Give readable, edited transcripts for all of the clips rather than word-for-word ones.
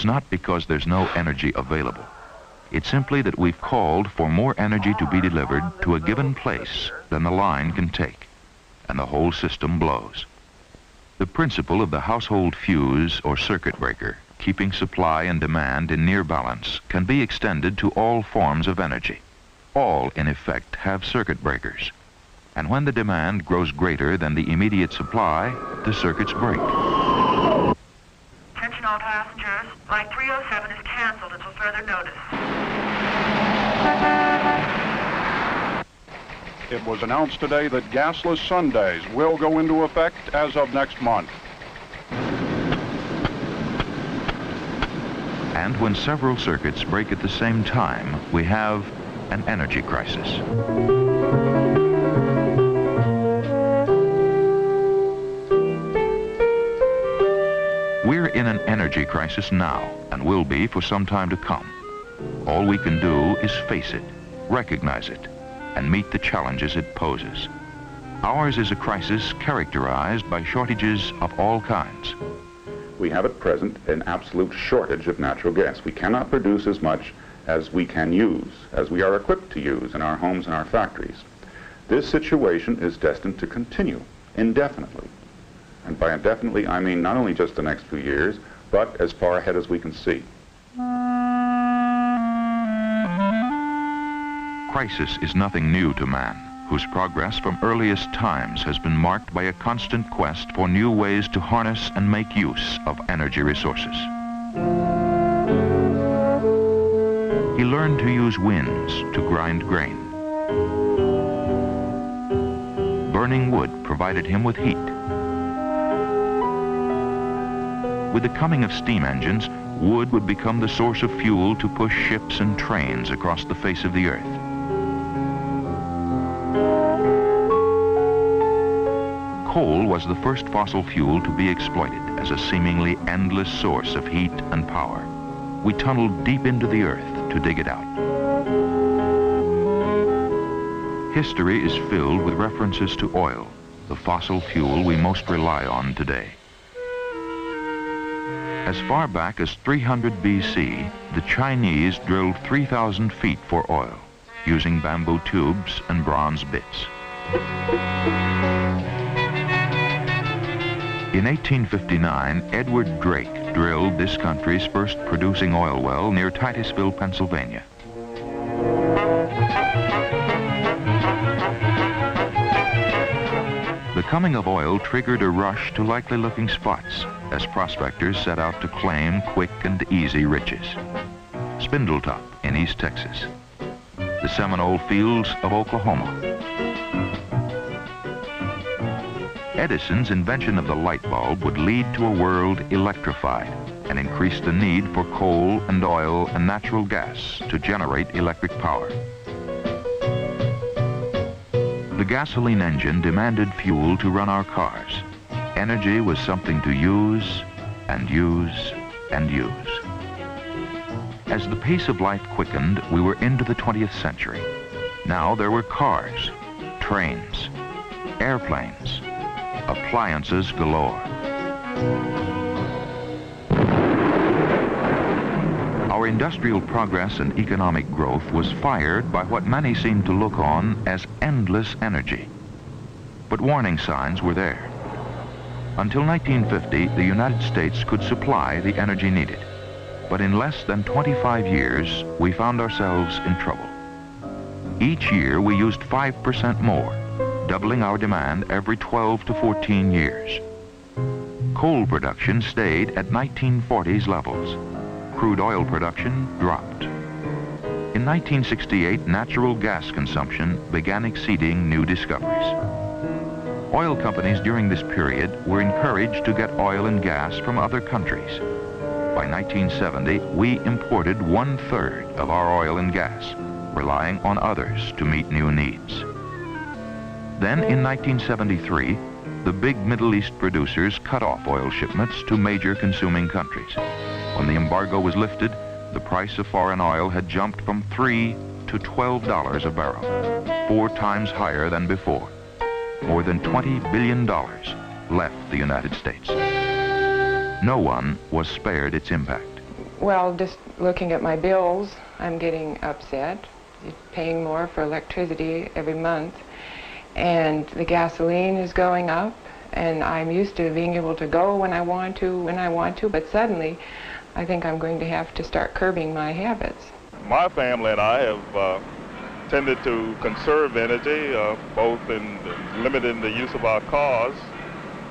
not because there's no energy available. It's simply that we've called for more energy to be delivered to a given place than the line can take, and the whole system blows. The principle of the household fuse or circuit breaker, keeping supply and demand in near balance, can be extended to all forms of energy. All, in effect, have circuit breakers. And when the demand grows greater than the immediate supply, the circuits break. Attention all passengers. Flight 307 is canceled until further notice. It was announced today that gasless Sundays will go into effect as of next month. And when several circuits break at the same time, we have an energy crisis. We're in an energy crisis now, and will be for some time to come. All we can do is face it, recognize it, and meet the challenges it poses. Ours is a crisis characterized by shortages of all kinds. We have at present an absolute shortage of natural gas. We cannot produce as much as we can use, as we are equipped to use in our homes and our factories. This situation is destined to continue indefinitely. And by indefinitely, I mean not only just the next few years, but as far ahead as we can see. Crisis is nothing new to man, whose progress from earliest times has been marked by a constant quest for new ways to harness and make use of energy resources. He learned to use winds to grind grain. Burning wood provided him with heat. With the coming of steam engines, wood would become the source of fuel to push ships and trains across the face of the earth. Coal was the first fossil fuel to be exploited as a seemingly endless source of heat and power. We tunneled deep into the earth to dig it out. History is filled with references to oil, the fossil fuel we most rely on today. As far back as 300 BC, the Chinese drilled 3,000 feet for oil, using bamboo tubes and bronze bits. In 1859, Edward Drake drilled this country's first producing oil well near Titusville, Pennsylvania. The coming of oil triggered a rush to likely-looking spots as prospectors set out to claim quick and easy riches. Spindletop in East Texas, the Seminole fields of Oklahoma. Edison's invention of the light bulb would lead to a world electrified and increase the need for coal and oil and natural gas to generate electric power. The gasoline engine demanded fuel to run our cars. Energy was something to use and use and use. As the pace of life quickened, we were into the 20th century. Now there were cars, trains, airplanes, appliances galore. Our industrial progress and economic growth was fired by what many seemed to look on as endless energy. But warning signs were there. Until 1950, the United States could supply the energy needed. But in less than 25 years, we found ourselves in trouble. Each year, we used 5% more, doubling our demand every 12 to 14 years. Coal production stayed at 1940s levels. Crude oil production dropped. In 1968, natural gas consumption began exceeding new discoveries. Oil companies during this period were encouraged to get oil and gas from other countries. By 1970, we imported 1/3 of our oil and gas, relying on others to meet new needs. Then in 1973, the big Middle East producers cut off oil shipments to major consuming countries. When the embargo was lifted, the price of foreign oil had jumped from $3 to $12 a barrel, 4 times higher than before. More than $20 billion left the United States. No one was spared its impact. Well, just looking at my bills, I'm getting upset. Paying more for electricity every month, and the gasoline is going up, and I'm used to being able to go when I want to, but suddenly I think I'm going to have to start curbing my habits. My family and I have tended to conserve energy, both in limiting the use of our cars,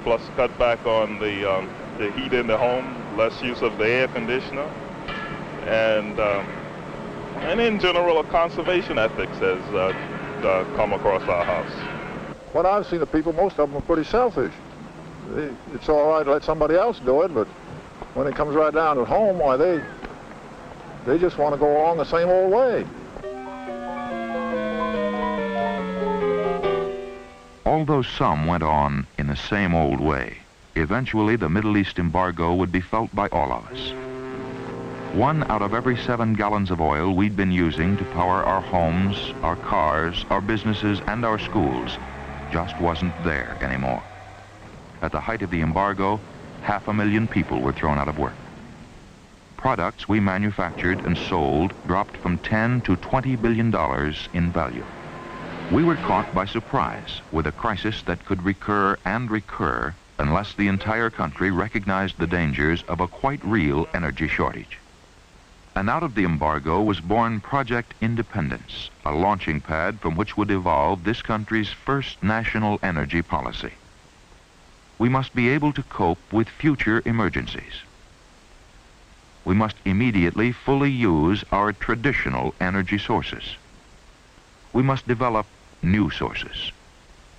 plus cut back on the heat in the home, less use of the air conditioner, and in general, a conservation ethics has come across our house. What I've seen of people, most of them are pretty selfish. It's all right to let somebody else do it, but when it comes right down to home, why, they just want to go along the same old way. Although some went on in the same old way, eventually the Middle East embargo would be felt by all of us. 1 out of every 7 gallons of oil we'd been using to power our homes, our cars, our businesses, and our schools just wasn't there anymore. At the height of the embargo, 500,000 people were thrown out of work. Products we manufactured and sold dropped from $10 to $20 billion in value. We were caught by surprise with a crisis that could recur and recur unless the entire country recognized the dangers of a quite real energy shortage. And out of the embargo was born Project Independence, a launching pad from which would evolve this country's first national energy policy. We must be able to cope with future emergencies. We must immediately fully use our traditional energy sources. We must develop new sources.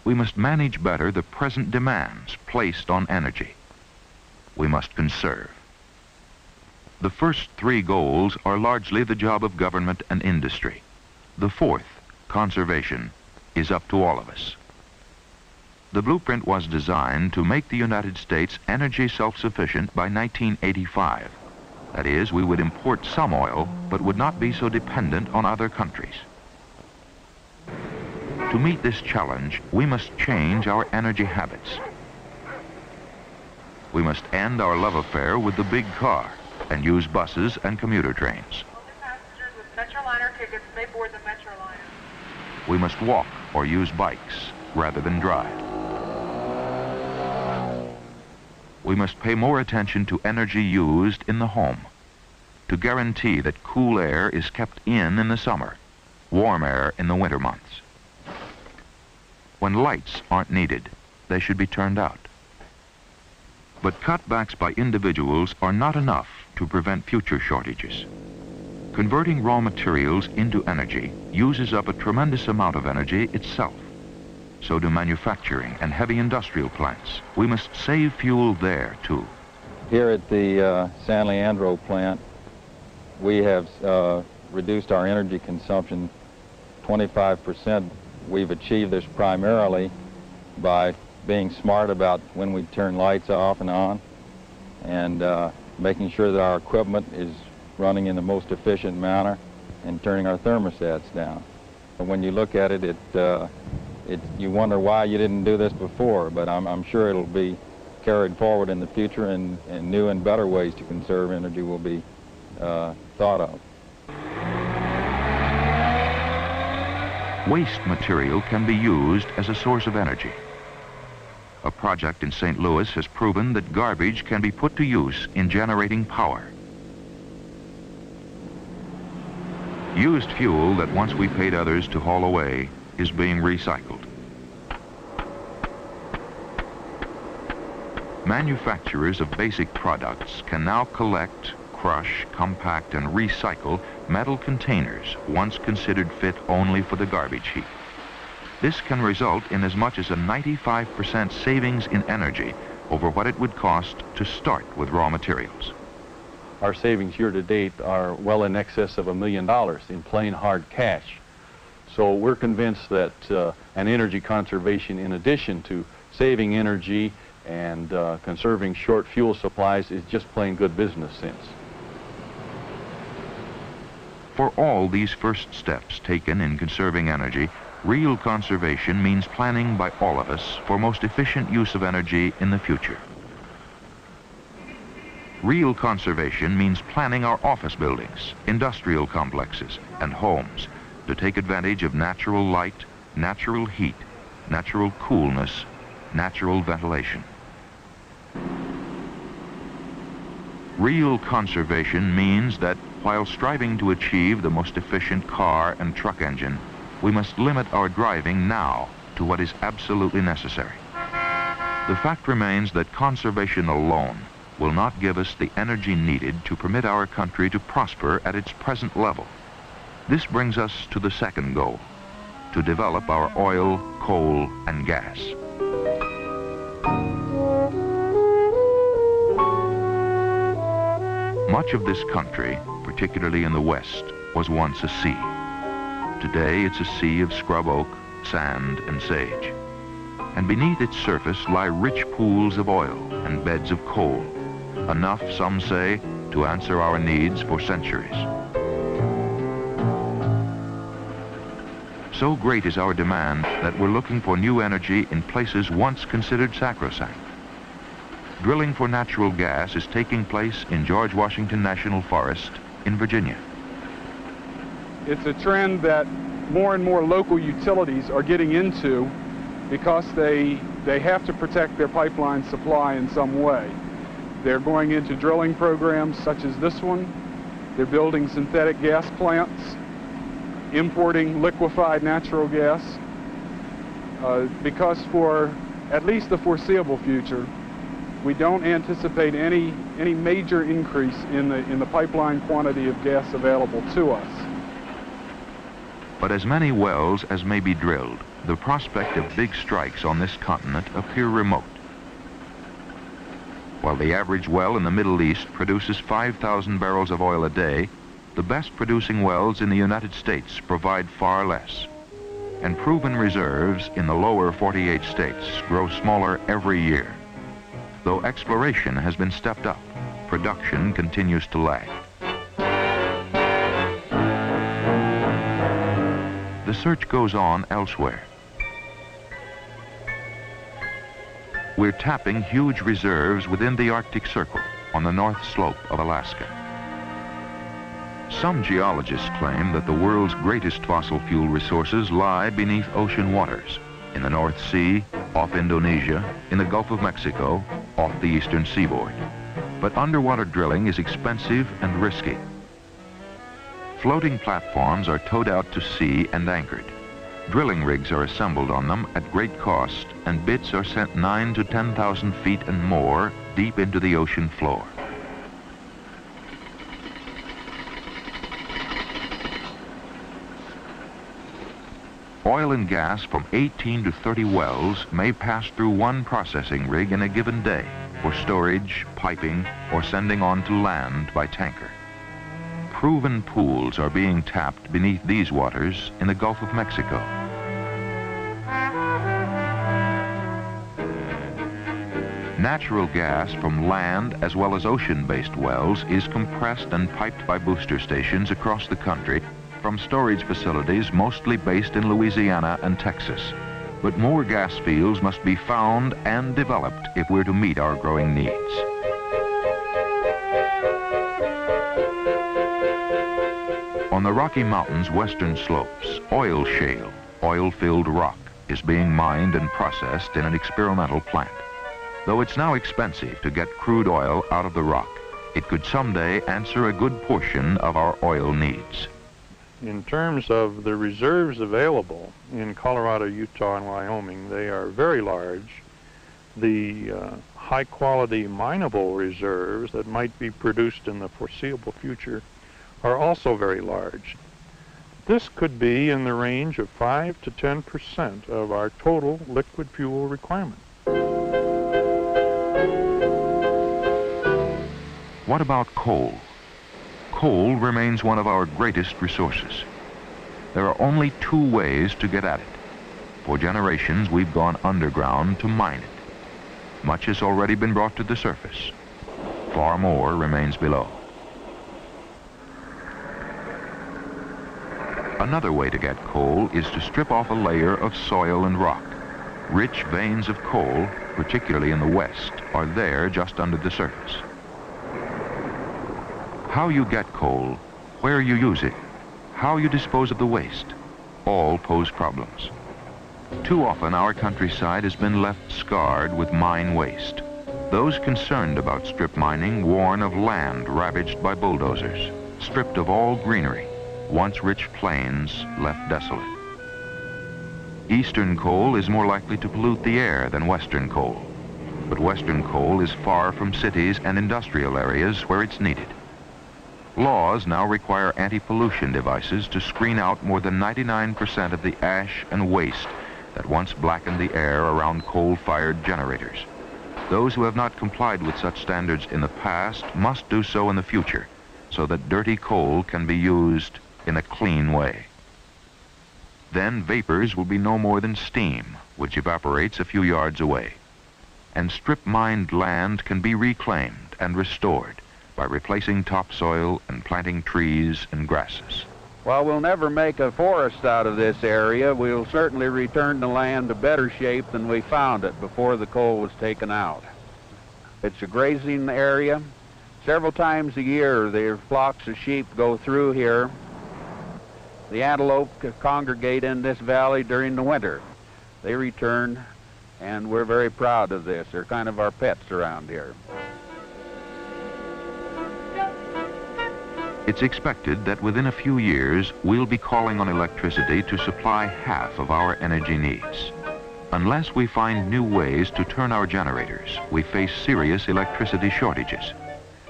We must manage better the present demands placed on energy. We must conserve. The first 3 goals are largely the job of government and industry. The 4th, conservation, is up to all of us. The blueprint was designed to make the United States energy self-sufficient by 1985. That is, we would import some oil, but would not be so dependent on other countries. To meet this challenge, we must change our energy habits. We must end our love affair with the big car and use buses and commuter trains. Only passengers with Metroliner tickets may board the Metroliner. We must walk or use bikes rather than drive. We must pay more attention to energy used in the home, to guarantee that cool air is kept in the summer, warm air in the winter months. When lights aren't needed, they should be turned out. But cutbacks by individuals are not enough to prevent future shortages. Converting raw materials into energy uses up a tremendous amount of energy itself. So do manufacturing and heavy industrial plants. We must save fuel there, too. Here at the San Leandro plant, we have reduced our energy consumption 25%. We've achieved this primarily by being smart about when we turn lights off and on, and making sure that our equipment is running in the most efficient manner, and turning our thermostats down. And when you look at it, you wonder why you didn't do this before, but I'm sure it'll be carried forward in the future, and new and better ways to conserve energy will be thought of. Waste material can be used as a source of energy. A project in St. Louis has proven that garbage can be put to use in generating power. Used fuel that once we paid others to haul away is being recycled. Manufacturers of basic products can now collect, crush, compact, and recycle metal containers once considered fit only for the garbage heap. This can result in as much as a 95% savings in energy over what it would cost to start with raw materials. Our savings year to date are well in excess of $1 million in plain hard cash. So we're convinced that an energy conservation, in addition to saving energy and conserving short fuel supplies, is just plain good business sense. For all these first steps taken in conserving energy, real conservation means planning by all of us for most efficient use of energy in the future. Real conservation means planning our office buildings, industrial complexes, and homes to take advantage of natural light, natural heat, natural coolness, natural ventilation. Real conservation means that while striving to achieve the most efficient car and truck engine, we must limit our driving now to what is absolutely necessary. The fact remains that conservation alone will not give us the energy needed to permit our country to prosper at its present level. This brings us to the second goal, to develop our oil, coal, and gas. Much of this country, particularly in the West, was once a sea. Today it's a sea of scrub oak, sand, and sage. And beneath its surface lie rich pools of oil and beds of coal, enough, some say, to answer our needs for centuries. So great is our demand that we're looking for new energy in places once considered sacrosanct. Drilling for natural gas is taking place in George Washington National Forest in Virginia. It's a trend that more and more local utilities are getting into because they have to protect their pipeline supply in some way. They're going into drilling programs such as this one. They're building synthetic gas plants, importing liquefied natural gas, because for at least the foreseeable future, we don't anticipate any major increase in the pipeline quantity of gas available to us. But as many wells as may be drilled, the prospect of big strikes on this continent appear remote. While the average well in the Middle East produces 5,000 barrels of oil a day, the best producing wells in the United States provide far less. And proven reserves in the lower 48 states grow smaller every year. Though exploration has been stepped up, production continues to lag. The search goes on elsewhere. We're tapping huge reserves within the Arctic Circle on the north slope of Alaska. Some geologists claim that the world's greatest fossil fuel resources lie beneath ocean waters, in the North Sea, off Indonesia, in the Gulf of Mexico, off the eastern seaboard. But underwater drilling is expensive and risky. Floating platforms are towed out to sea and anchored. Drilling rigs are assembled on them at great cost, and bits are sent 9,000 to 10,000 feet and more deep into the ocean floor. Oil and gas from 18 to 30 wells may pass through one processing rig in a given day for storage, piping, or sending on to land by tanker. Proven pools are being tapped beneath these waters in the Gulf of Mexico. Natural gas from land as well as ocean-based wells is compressed and piped by booster stations across the country from storage facilities mostly based in Louisiana and Texas. But more gas fields must be found and developed if we're to meet our growing needs. On the Rocky Mountains' western slopes, oil shale, oil-filled rock, is being mined and processed in an experimental plant. Though it's now expensive to get crude oil out of the rock, it could someday answer a good portion of our oil needs. In terms of the reserves available in Colorado, Utah, and Wyoming, they are very large. The high-quality mineable reserves that might be produced in the foreseeable future are also very large. This could be in the range of 5 to 10% of our total liquid fuel requirement. What about coal? Coal remains one of our greatest resources. There are only two ways to get at it. For generations, we've gone underground to mine it. Much has already been brought to the surface. Far more remains below. Another way to get coal is to strip off a layer of soil and rock. Rich veins of coal, particularly in the west, are there just under the surface. How you get coal, where you use it, how you dispose of the waste, all pose problems. Too often our countryside has been left scarred with mine waste. Those concerned about strip mining warn of land ravaged by bulldozers, stripped of all greenery, once rich plains left desolate. Eastern coal is more likely to pollute the air than western coal, but western coal is far from cities and industrial areas where it's needed. Laws now require anti-pollution devices to screen out more than 99% of the ash and waste that once blackened the air around coal-fired generators. Those who have not complied with such standards in the past must do so in the future, so that dirty coal can be used in a clean way. Then vapors will be no more than steam, which evaporates a few yards away. And strip-mined land can be reclaimed and restored by replacing topsoil and planting trees and grasses. While we'll never make a forest out of this area, we'll certainly return the land to better shape than we found it before the coal was taken out. It's a grazing area. Several times a year, the flocks of sheep go through here. The antelope congregate in this valley during the winter. They return, and we're very proud of this. They're kind of our pets around here. It's expected that within a few years, we'll be calling on electricity to supply half of our energy needs. Unless we find new ways to turn our generators, we face serious electricity shortages.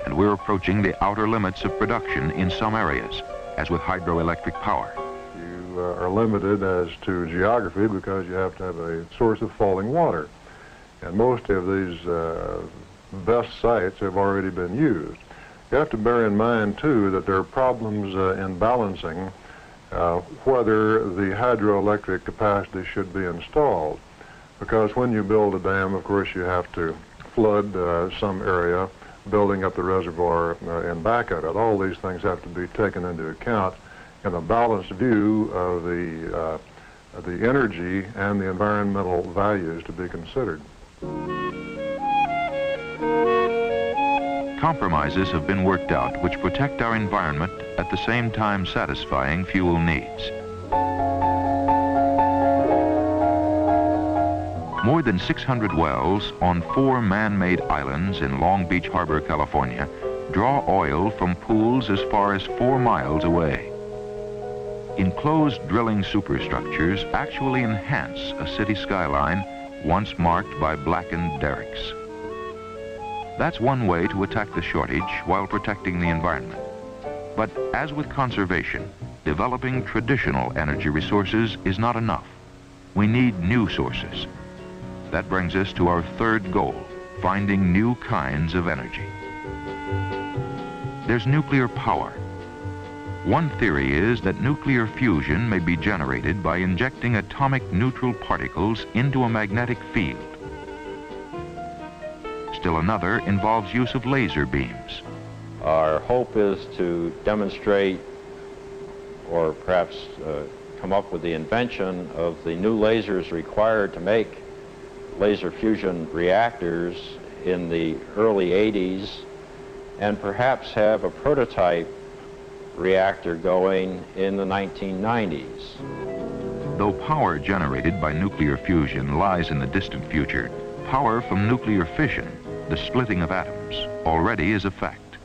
And we're approaching the outer limits of production in some areas, as with hydroelectric power. You are limited as to geography because you have to have a source of falling water. And most of these best sites have already been used. You have to bear in mind, too, that there are problems in balancing whether the hydroelectric capacity should be installed. Because when you build a dam, of course, you have to flood some area, building up the reservoir and back at it. All these things have to be taken into account in a balanced view of the energy and the environmental values to be considered. Compromises have been worked out which protect our environment at the same time satisfying fuel needs. More than 600 wells on 4 man-made islands in Long Beach Harbor, California, draw oil from pools as far as 4 miles away. Enclosed drilling superstructures actually enhance a city skyline once marked by blackened derricks. That's one way to attack the shortage while protecting the environment. But as with conservation, developing traditional energy resources is not enough. We need new sources. That brings us to our third goal, finding new kinds of energy. There's nuclear power. One theory is that nuclear fusion may be generated by injecting atomic neutral particles into a magnetic field. Still another involves use of laser beams. Our hope is to demonstrate, or perhaps come up with the invention of the new lasers required to make laser fusion reactors in the early 80s, and perhaps have a prototype reactor going in the 1990s. Though power generated by nuclear fusion lies in the distant future, power from nuclear fission, the splitting of atoms, already is a fact.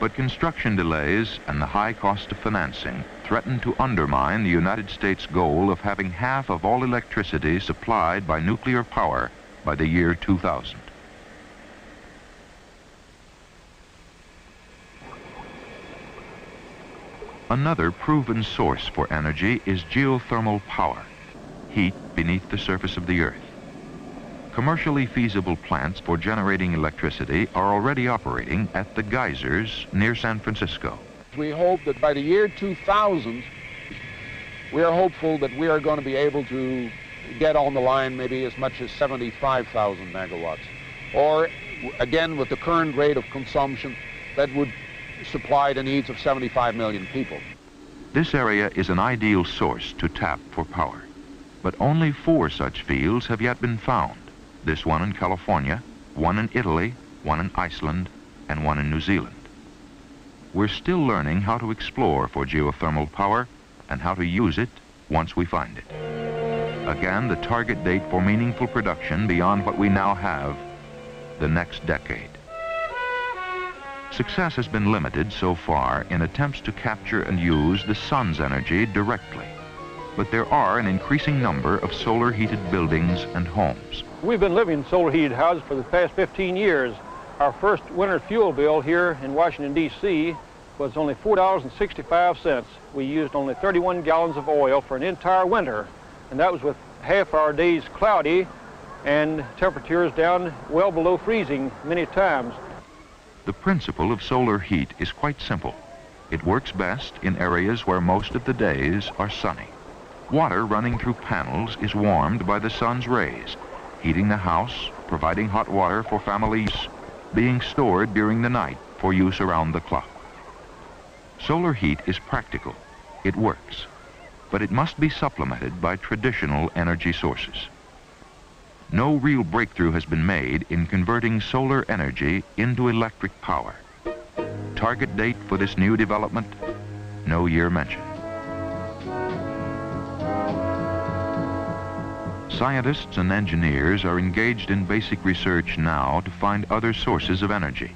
But construction delays and the high cost of financing threaten to undermine the United States goal of having half of all electricity supplied by nuclear power by the year 2000. Another proven source for energy is geothermal power, heat beneath the surface of the earth. Commercially feasible plants for generating electricity are already operating at the geysers near San Francisco. We hope that by the year 2000, we are hopeful that we are going to be able to get on the line maybe as much as 75,000 megawatts. Or, again, with the current rate of consumption, that would supply the needs of 75 million people. This area is an ideal source to tap for power, but only 4 such fields have yet been found. This one in California, one in Italy, one in Iceland, and one in New Zealand. We're still learning how to explore for geothermal power and how to use it once we find it. Again, the target date for meaningful production beyond what we now have, the next decade. Success has been limited so far in attempts to capture and use the sun's energy directly. But there are an increasing number of solar-heated buildings and homes. We've been living in solar-heated houses for the past 15 years. Our first winter fuel bill here in Washington, D.C. was only $4.65. We used only 31 gallons of oil for an entire winter, and that was with half our days cloudy and temperatures down well below freezing many times. The principle of solar heat is quite simple. It works best in areas where most of the days are sunny. Water running through panels is warmed by the sun's rays, heating the house, providing hot water for family use, being stored during the night for use around the clock. Solar heat is practical. It works. But it must be supplemented by traditional energy sources. No real breakthrough has been made in converting solar energy into electric power. Target date for this new development? No year mentioned. Scientists and engineers are engaged in basic research now to find other sources of energy.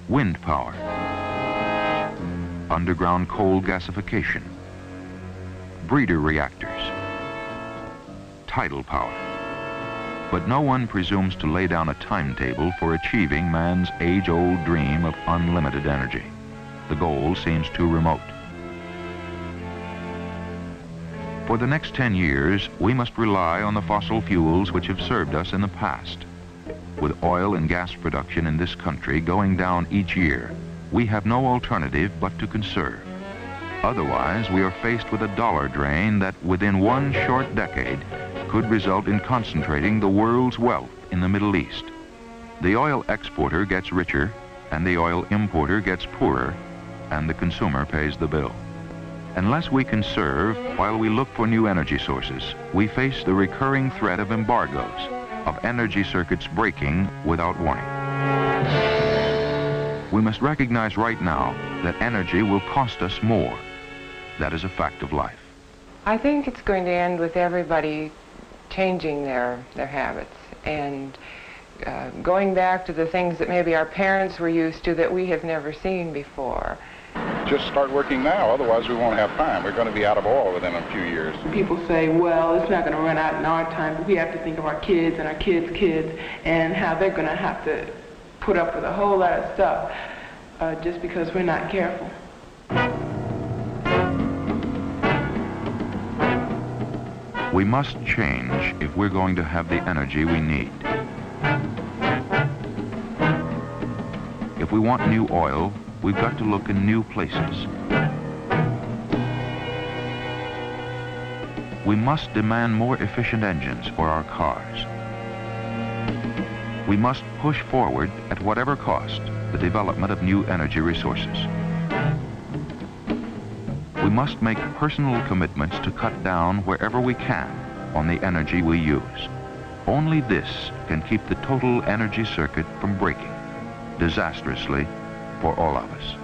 Wind power, underground coal gasification, breeder reactors, tidal power. But no one presumes to lay down a timetable for achieving man's age-old dream of unlimited energy. The goal seems too remote. For the next 10 years, we must rely on the fossil fuels which have served us in the past. With oil and gas production in this country going down each year, we have no alternative but to conserve. Otherwise, we are faced with a dollar drain that within one short decade could result in concentrating the world's wealth in the Middle East. The oil exporter gets richer, and the oil importer gets poorer, and the consumer pays the bill. Unless we conserve while we look for new energy sources, we face the recurring threat of embargoes, of energy circuits breaking without warning. We must recognize right now that energy will cost us more. That is a fact of life. I think it's going to end with everybody changing their habits and going back to the things that maybe our parents were used to that we have never seen before. Just start working now, otherwise we won't have time. We're going to be out of oil within a few years. People say, well, it's not going to run out in our time, but we have to think of our kids and our kids' kids and how they're going to have to put up with a whole lot of stuff just because we're not careful. We must change if we're going to have the energy we need. If we want new oil, we've got to look in new places. We must demand more efficient engines for our cars. We must push forward, at whatever cost, the development of new energy resources. We must make personal commitments to cut down wherever we can on the energy we use. Only this can keep the total energy circuit from breaking disastrously for all of us.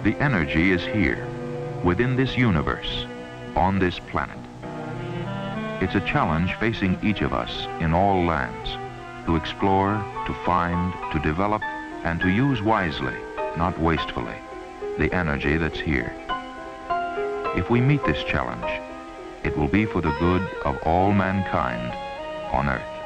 The energy is here, within this universe, on this planet. It's a challenge facing each of us in all lands, to explore, to find, to develop, and to use wisely, not wastefully, the energy that's here. If we meet this challenge, it will be for the good of all mankind on Earth.